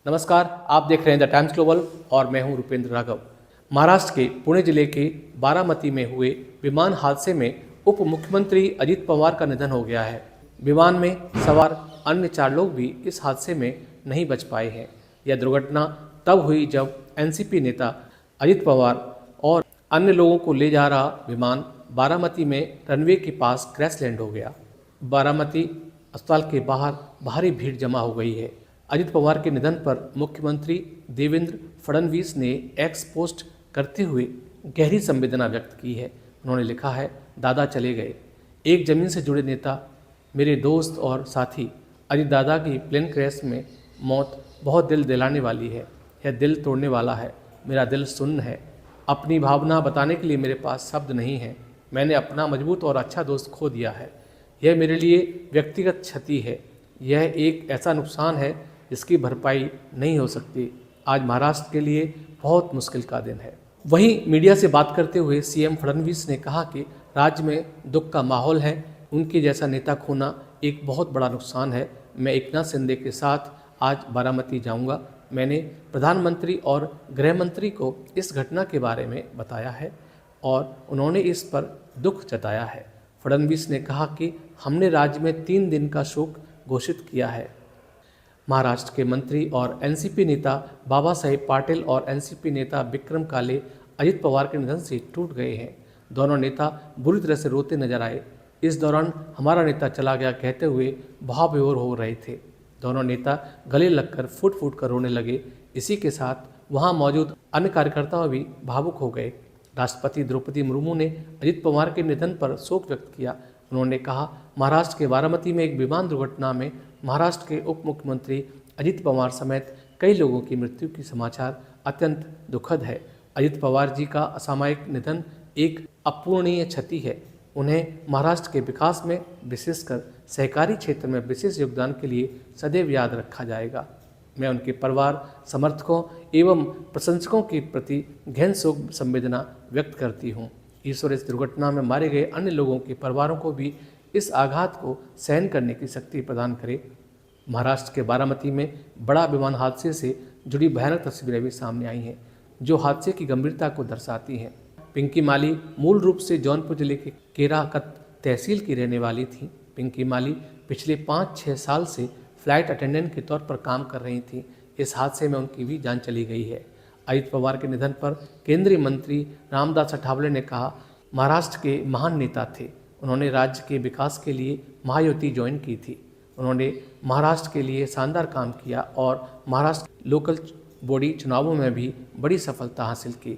नमस्कार, आप देख रहे हैं द टाइम्स ग्लोबल और मैं हूं रुपेंद्र राघव। महाराष्ट्र के पुणे जिले के बारामती में हुए विमान हादसे में उप मुख्यमंत्री अजित पवार का निधन हो गया है। विमान में सवार अन्य 4 लोग भी इस हादसे में नहीं बच पाए हैं। यह दुर्घटना तब हुई जब एनसीपी नेता अजित पवार और अन्य लोगों को ले जा रहा विमान बारामती में रनवे के पास क्रैश लैंड हो गया। बारामती अस्पताल के बाहर भारी भीड़ जमा हो गई है। अजित पवार के निधन पर मुख्यमंत्री देवेंद्र फडणवीस ने एक्स पोस्ट करते हुए गहरी संवेदना व्यक्त की है। उन्होंने लिखा है, दादा चले गए, एक जमीन से जुड़े नेता, मेरे दोस्त और साथी। अजित दादा की प्लेन क्रैश में मौत बहुत दिल दिलाने वाली है। यह दिल तोड़ने वाला है। मेरा दिल सुन्न है। अपनी भावना बताने के लिए मेरे पास शब्द नहीं है। मैंने अपना मजबूत और अच्छा दोस्त खो दिया है। यह मेरे लिए व्यक्तिगत क्षति है। यह एक ऐसा नुकसान है जिसकी भरपाई नहीं हो सकती। आज महाराष्ट्र के लिए बहुत मुश्किल का दिन है। वहीं मीडिया से बात करते हुए सीएम फडणवीस ने कहा कि राज्य में दुख का माहौल है। उनके जैसा नेता खोना एक बहुत बड़ा नुकसान है। मैं एकनाथ शिंदे के साथ आज बारामती जाऊंगा। मैंने प्रधानमंत्री और गृह मंत्री को इस घटना के बारे में बताया है और उन्होंने इस पर दुख जताया है। फडणवीस ने कहा कि हमने राज्य में 3 दिन का शोक घोषित किया है। महाराष्ट्र के मंत्री और एनसीपी नेता बाबा साहेब पाटिल और एनसीपी नेता विक्रम काले अजित पवार के निधन से टूट गए हैं। दोनों नेता बुरी तरह से रोते नजर आए। इस दौरान हमारा नेता चला गया कहते हुए भाव विभोर हो रहे थे। दोनों नेता गले लगकर फूट फूट कर रोने लगे। इसी के साथ वहां मौजूद अन्य कार्यकर्ता भी भावुक हो गए। राष्ट्रपति द्रौपदी मुर्मू ने अजित पवार के निधन पर शोक व्यक्त किया। उन्होंने कहा, महाराष्ट्र के बारामती में एक विमान दुर्घटना में महाराष्ट्र के उप मुख्यमंत्री अजित पवार समेत कई लोगों की मृत्यु की समाचार अत्यंत दुखद है। अजित पवार जी का असामयिक निधन एक अपूरणीय क्षति है। उन्हें महाराष्ट्र के विकास में, विशेषकर सहकारी क्षेत्र में विशेष योगदान के लिए सदैव याद रखा जाएगा। मैं उनके परिवार, समर्थकों एवं प्रशंसकों के प्रति गहन शोक संवेदना व्यक्त करती हूँ। ईश्वर इस दुर्घटना में मारे गए अन्य लोगों के परिवारों को भी इस आघात को सहन करने की शक्ति प्रदान करे। महाराष्ट्र के बारामती में बड़ा विमान हादसे से जुड़ी भयानक तस्वीरें भी सामने आई हैं, जो हादसे की गंभीरता को दर्शाती हैं। पिंकी माली मूल रूप से जौनपुर जिले के केराकत तहसील की रहने वाली थी। पिंकी माली पिछले 5-6 साल से फ्लाइट अटेंडेंट के तौर पर काम कर रही थी। इस हादसे में उनकी भी जान चली गई है। अजित पवार के निधन पर केंद्रीय मंत्री रामदास अठावले ने कहा, महाराष्ट्र के महान नेता थे। उन्होंने राज्य के विकास के लिए महायुति ज्वाइन की थी। उन्होंने महाराष्ट्र के लिए शानदार काम किया और महाराष्ट्र लोकल बॉडी चुनावों में भी बड़ी सफलता हासिल की।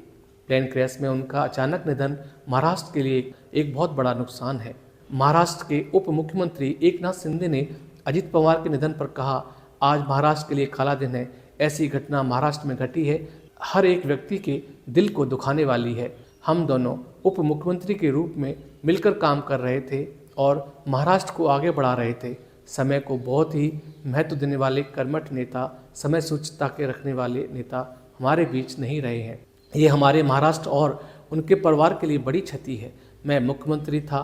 प्लेन क्रैश में उनका अचानक निधन महाराष्ट्र के लिए एक बहुत बड़ा नुकसान है। महाराष्ट्र के उप मुख्यमंत्री एकनाथ शिंदे ने अजित पवार के निधन पर कहा, आज महाराष्ट्र के लिए काला दिन है। ऐसी घटना महाराष्ट्र में घटी है, हर एक व्यक्ति के दिल को दुखाने वाली है। हम दोनों उप मुख्यमंत्री के रूप में मिलकर काम कर रहे थे और महाराष्ट्र को आगे बढ़ा रहे थे। समय को बहुत ही महत्व देने वाले कर्मठ नेता, समय सूचकता के रखने वाले नेता हमारे बीच नहीं रहे हैं। ये हमारे महाराष्ट्र और उनके परिवार के लिए बड़ी क्षति है। मैं मुख्यमंत्री था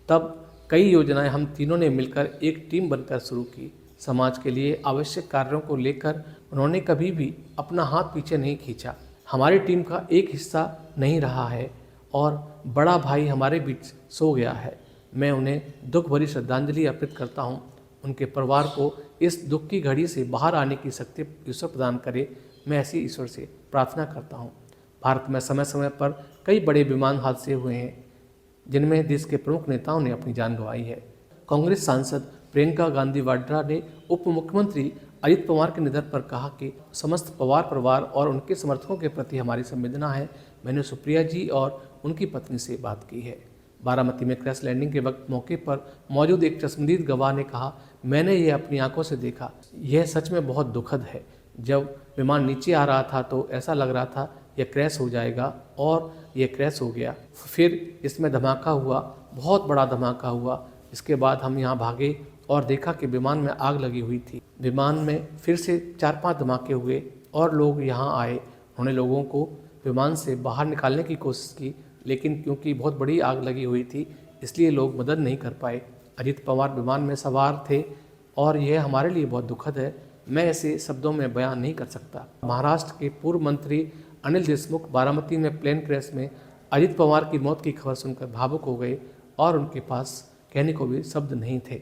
तब कई योजनाएं हम तीनों ने मिलकर एक टीम बनकर शुरू की। समाज के लिए आवश्यक कार्यों को लेकर उन्होंने कभी भी अपना हाथ पीछे नहीं खींचा। हमारी टीम का एक हिस्सा नहीं रहा है और बड़ा भाई हमारे बीच सो गया है। मैं उन्हें दुख भरी श्रद्धांजलि अर्पित करता हूँ। उनके परिवार को इस दुख की घड़ी से बाहर आने की शक्ति ईश्वर प्रदान करे। मैं ऐसी ईश्वर से प्रार्थना करता हूँ। भारत में समय समय पर कई बड़े विमान हादसे हुए हैं, जिनमें देश के प्रमुख नेताओं ने अपनी जान गंवाई है। कांग्रेस सांसद प्रियंका गांधी वाड्रा ने उप मुख्यमंत्री अजित पवार के निधन पर कहा कि समस्त पवार परिवार और उनके समर्थकों के प्रति हमारी संवेदना है। मैंने सुप्रिया जी और उनकी पत्नी से बात की है। बारामती में क्रैश लैंडिंग के वक्त मौके पर मौजूद एक चश्मदीद गवाह ने कहा, मैंने ये अपनी आंखों से देखा। यह सच में बहुत दुखद है। जब विमान नीचे आ रहा था तो ऐसा लग रहा था यह क्रैश हो जाएगा और यह क्रैश हो गया। फिर इसमें धमाका हुआ, बहुत बड़ा धमाका हुआ। इसके बाद हम यहाँ भागे और देखा कि विमान में आग लगी हुई थी। विमान में फिर से 4-5 धमाके हुए और लोग यहाँ आए। उन्होंने लोगों को विमान से बाहर निकालने की कोशिश की, लेकिन क्योंकि बहुत बड़ी आग लगी हुई थी इसलिए लोग मदद नहीं कर पाए। अजित पवार विमान में सवार थे और यह हमारे लिए बहुत दुखद है। मैं इसे शब्दों में बयान नहीं कर सकता। महाराष्ट्र के पूर्व मंत्री अनिल देशमुख बारामती में प्लेन क्रैश में अजित पवार की मौत की खबर सुनकर भावुक हो गए और उनके पास कहने को भी शब्द नहीं थे।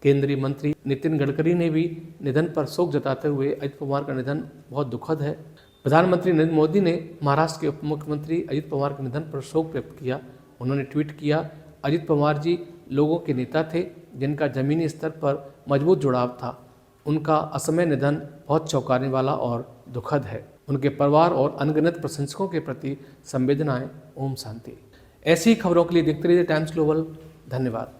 केंद्रीय मंत्री नितिन गडकरी ने भी निधन पर शोक जताते हुए अजित पवार का निधन बहुत दुखद है। प्रधानमंत्री नरेंद्र मोदी ने महाराष्ट्र के उप मुख्यमंत्री अजित पवार के निधन पर शोक व्यक्त किया। उन्होंने ट्वीट किया, अजित पवार जी लोगों के नेता थे जिनका जमीनी स्तर पर मजबूत जुड़ाव था। उनका असमय निधन बहुत चौंकाने वाला और दुखद है। उनके परिवार और अनगिनत प्रशंसकों के प्रति संवेदनाएं। ओम शांति। ऐसी खबरों के लिए देखते रहिए टाइम्स ग्लोबल। धन्यवाद।